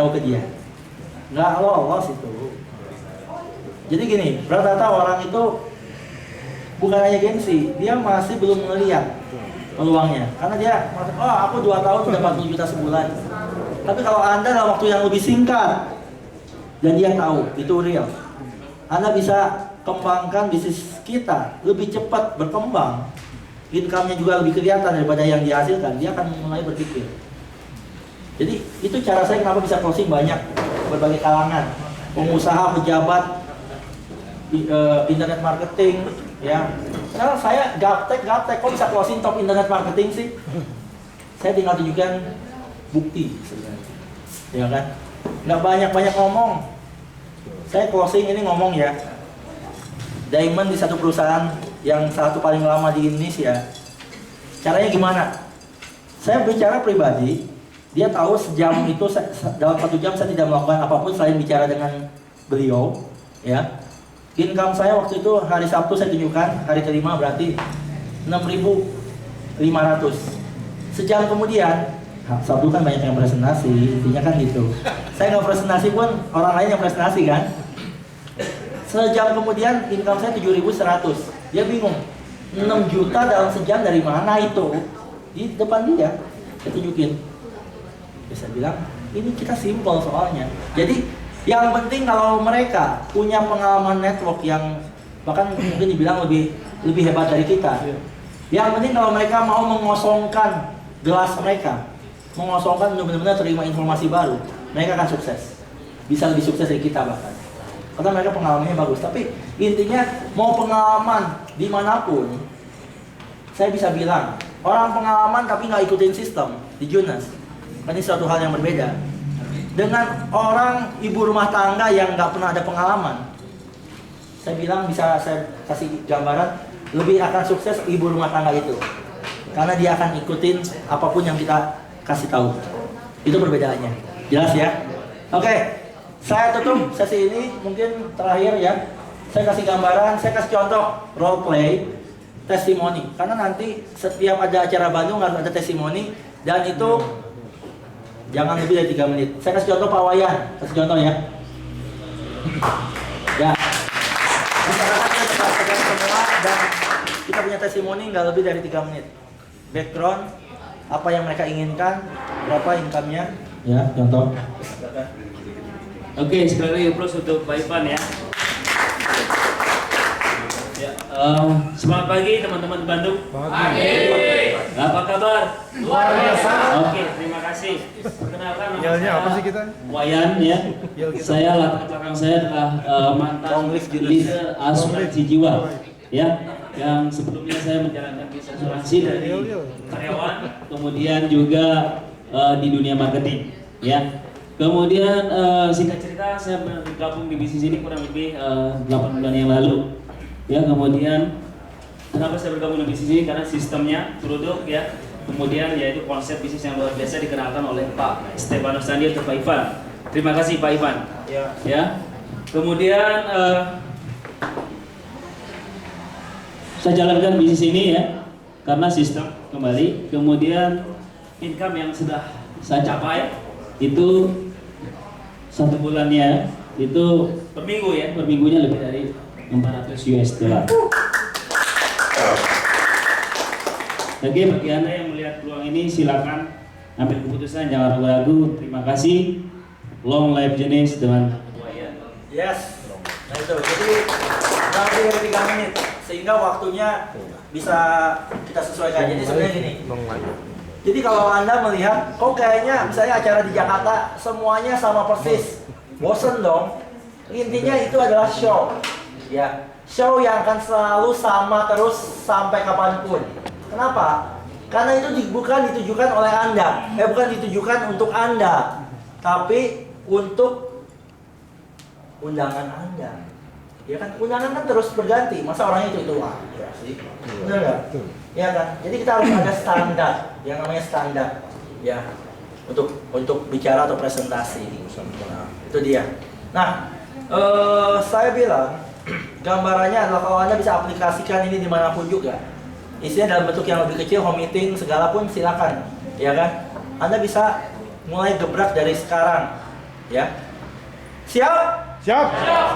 tahu ke dia. Nggak lolos itu. Jadi gini, rata-rata orang itu bukan hanya gengsi, dia masih belum melihat peluangnya. Karena dia, oh aku 2 tahun udah 40 juta sebulan. Tapi kalau Anda dalam waktu yang lebih singkat, dan dia tahu, itu real. Anda bisa kembangkan bisnis kita lebih cepat berkembang. Income-nya juga lebih kelihatan daripada yang dihasilkan, dia akan mulai berpikir. Jadi itu cara saya kenapa bisa closing banyak berbagai kalangan, pengusaha, pejabat, internet marketing, ya. Sekarang saya gaptek, kok bisa closing top internet marketing sih? Saya tinggal tunjukkan bukti sebenarnya, ya kan? Nggak banyak ngomong. Saya closing ini ngomong ya. Diamond di satu perusahaan yang satu paling lama di Indonesia. Caranya gimana? Saya bicara pribadi. Dia tahu sejam itu dalam 1 jam saya tidak melakukan apapun selain bicara dengan beliau, ya. Income saya waktu itu hari Sabtu saya tunjukkan, hari kelima berarti 6.500. Sejam kemudian, Sabtu kan banyak yang presentasi, intinya kan gitu. Saya nggak presentasi pun orang lain yang presentasi kan. Sejam kemudian income saya 7.100. Dia bingung, 6 juta dalam sejam dari mana itu? Di depan dia, saya tunjukin. Saya bilang, ini kita simple soalnya. Jadi yang penting kalau mereka punya pengalaman network yang bahkan mungkin dibilang lebih hebat dari kita. Yang penting kalau mereka mau mengosongkan gelas mereka, mengosongkan benar-benar terima informasi baru, mereka akan sukses. Bisa lebih sukses dari kita bahkan. Karena mereka pengalamannya bagus. Tapi intinya mau pengalaman dimanapun, saya bisa bilang orang pengalaman tapi nggak ikutin sistem di Jonas. Ini suatu hal yang berbeda dengan orang ibu rumah tangga yang nggak pernah ada pengalaman. Saya bilang bisa saya kasih gambaran lebih akan sukses ibu rumah tangga itu karena dia akan ikutin apapun yang kita kasih tahu. Itu perbedaannya. Jelas ya? Oke, saya tutup sesi ini mungkin terakhir ya. Saya kasih gambaran, saya kasih contoh role play, testimoni. Karena nanti setiap ada acara Bandung harus ada testimoni dan itu jangan lebih dari 3 menit. Saya kasih contoh Pak Wayan, kasih contoh ya. Ya. Masyarakat kita cepat semua dan kita punya testimoni nggak lebih dari 3 menit. Background, apa yang mereka inginkan, berapa income-nya, ya contoh. Oke, sekali lagi plus untuk Pak Ivan ya. Selamat pagi teman-teman Bandung. Pagi. Apa kabar? Luar biasa. Oke, terima kasih. Perkenalkan nama Yelnya saya apa sih kita? Wayan ya. Yel kita. Saya latar belakang saya adalah mantan leader asuransi jiwa ya. Yang sebelumnya saya menjalankan bisnis asuransi dari karyawan, kemudian juga di dunia marketing ya. Kemudian singkat cerita saya bergabung di bisnis ini kurang lebih 8 bulan yang lalu. Ya, kemudian kenapa saya bergabung di bisnis ini? Karena sistemnya, produk ya, kemudian yaitu konsep bisnis yang luar biasa dikenalkan oleh Pak Stefanus Sandi atau Pak Ivan. Terima kasih Pak Ivan. Ya. Kemudian saya jalankan bisnis ini ya, karena sistem kembali. Kemudian income yang sudah saya capai itu 1 bulannya itu per minggu ya, per minggunya lebih dari 400 US dollar. Oke, bagi Anda yang melihat peluang ini silakan ambil keputusan, jangan ragu-ragu. Terima kasih. Long life Jenis dengan Wayan. Yes. Nah itu, jadi kurang lebih dari 3 menit sehingga waktunya bisa kita sesuaikan. Jadi sebenarnya gini. Jadi kalau Anda melihat, kok kayaknya misalnya acara di Jakarta semuanya sama persis, bosen dong. Intinya itu adalah show. Ya, show yang akan selalu sama terus sampai kapanpun. Kenapa? Karena itu bukan ditujukan oleh Anda, bukan ditujukan untuk Anda, tapi untuk undangan Anda. Ya kan, undangan kan terus berganti. Masa orangnya itu ya sih, benar nggak? Ya kan. Jadi kita harus ada standar, yang namanya standar, ya, untuk bicara atau presentasi. Nah, itu dia. Nah, saya bilang. Gambarannya adalah kalau Anda bisa aplikasikan ini dimanapun juga. Isinya dalam bentuk yang lebih kecil, home meeting, segala pun silakan, ya kan? Anda bisa mulai gebrak dari sekarang. Ya. Siap? Siap.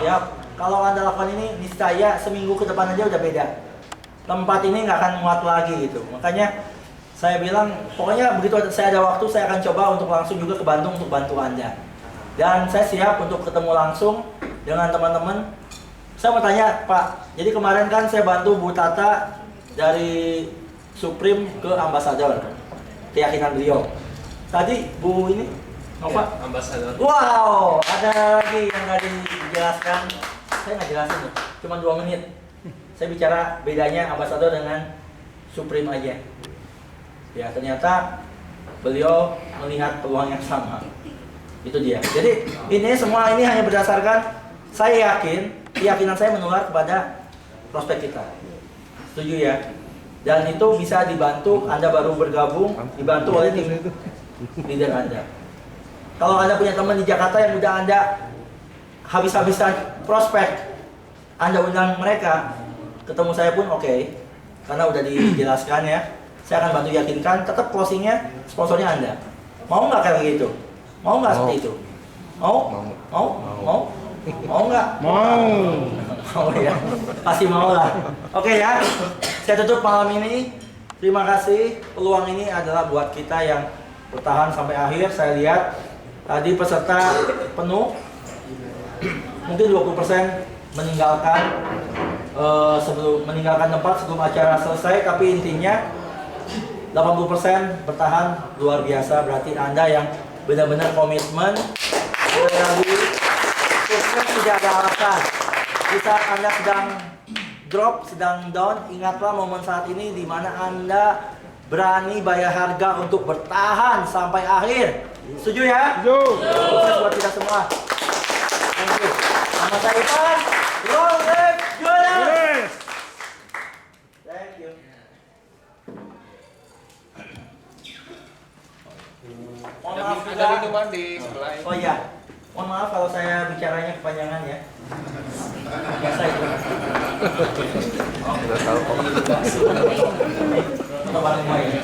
Siap. Kalau Anda lakukan ini, niscaya seminggu ke depan aja udah beda. Tempat ini nggak akan muat lagi gitu. Makanya saya bilang, pokoknya begitu saya ada waktu, saya akan coba untuk langsung juga ke Bandung untuk bantu Anda. Dan saya siap untuk ketemu langsung dengan teman-teman. Saya mau tanya, Pak, jadi kemarin kan saya bantu Bu Tata dari Supreme ke Ambasador. Keyakinan beliau. Tadi Bu ini, Nova? Ya, Ambasador. Wow, ada lagi yang nggak dijelaskan. Saya nggak jelasin loh, cuma 2 menit. Saya bicara bedanya Ambasador dengan Supreme aja. Ya, ternyata beliau melihat peluang yang sama. Itu dia. Jadi ini semua ini hanya berdasarkan saya yakin, keyakinan saya menular kepada prospek kita. Setuju ya? Dan itu bisa dibantu, Anda baru bergabung, dibantu oleh tim leader Anda. Kalau Anda punya teman di Jakarta yang udah Anda habis-habisan prospek, Anda undang mereka, ketemu saya pun oke, karena udah dijelaskan ya. Saya akan bantu yakinkan, tetap closingnya sponsornya Anda. Mau nggak kayak gitu? Mau nggak seperti itu? Mau? Mau? Mau? Mau nggak? Mau. Mau ya? Pasti mau lah. Oke ya, saya tutup malam ini. Terima kasih. Peluang ini adalah buat kita yang bertahan sampai akhir. Saya lihat tadi peserta penuh, mungkin 20% meninggalkan sebelum meninggalkan tempat sebelum acara selesai. Tapi intinya 80% bertahan, luar biasa. Berarti Anda yang benar-benar komitmen. Sekali sukses tidak ada alasan. Di saat Anda sedang drop, sedang down, ingatlah momen saat ini di mana Anda berani bayar harga untuk bertahan sampai akhir. Setuju ya? Setuju. Sukses buat kita semua. Thank you. Nama saya Ipan. Long live juara. Yes. Thank you. Mohon maaf Ada juga. minuman di sebelah ini. Oh iya, mohon maaf kalau saya bicaranya kepanjangan ya. Biasa itu. Udah tahu kok. Untuk barang semua ya.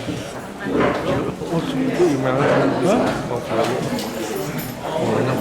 Oh, itu emailnya. Hah? Mau kalau. Mau banyak.